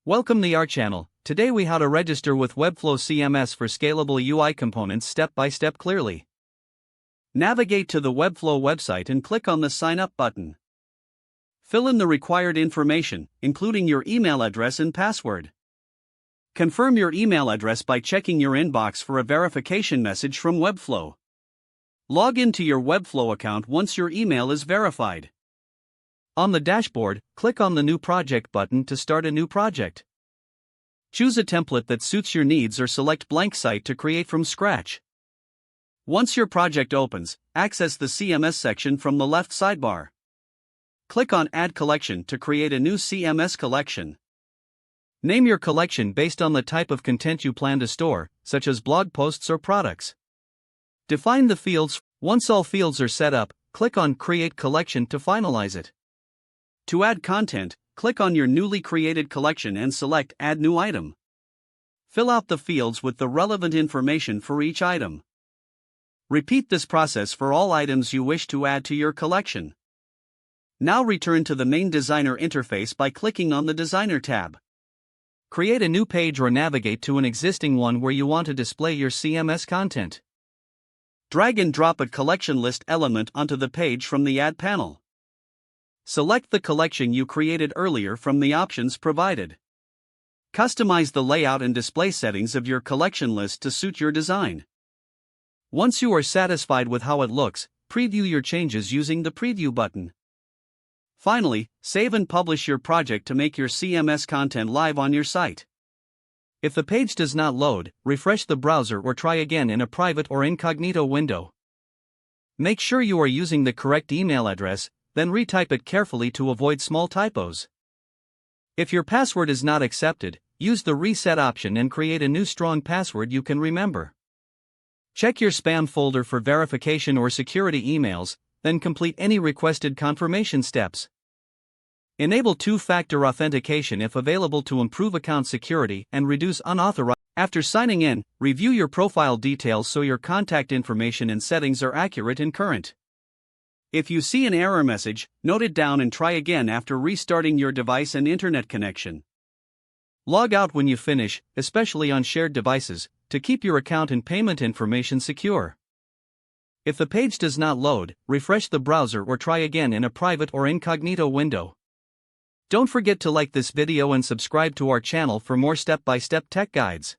Welcome to our channel. Today we how to register with Webflow CMS for scalable UI components step by step clearly. Navigate to the Webflow website and click on the Sign Up button. Fill in the required information, including your email address and password. Confirm your email address by checking your inbox for a verification message from Webflow. Log into your Webflow account once your email is verified. On the dashboard, click on the New Project button to start a new project. Choose a template that suits your needs or select blank site to create from scratch. Once your project opens, access the CMS section from the left sidebar. Click on Add Collection to create a new CMS collection. Name your collection based on the type of content you plan to store, such as blog posts or products. Define the fields. Once all fields are set up, click on Create Collection to finalize it. To add content, click on your newly created collection and select Add New Item. Fill out the fields with the relevant information for each item. Repeat this process for all items you wish to add to your collection. Now return to the main designer interface by clicking on the Designer tab. Create a new page or navigate to an existing one where you want to display your CMS content. Drag and drop a collection list element onto the page from the Add panel. Select the collection you created earlier from the options provided. Customize the layout and display settings of your collection list to suit your design. Once you are satisfied with how it looks, preview your changes using the Preview button. Finally, save and publish your project to make your CMS content live on your site. If the page does not load, refresh the browser or try again in a private or incognito window. Make sure you are using the correct email address, then retype it carefully to avoid small typos. If your password is not accepted, use the reset option and create a new strong password you can remember. Check your spam folder for verification or security emails, then complete any requested confirmation steps. Enable two-factor authentication if available to improve account security and reduce unauthorized. After signing in, review your profile details so your contact information and settings are accurate and current. If you see an error message, note it down and try again after restarting your device and internet connection. Log out when you finish, especially on shared devices, to keep your account and payment information secure. If the page does not load, refresh the browser or try again in a private or incognito window. Don't forget to like this video and subscribe to our channel for more step-by-step tech guides.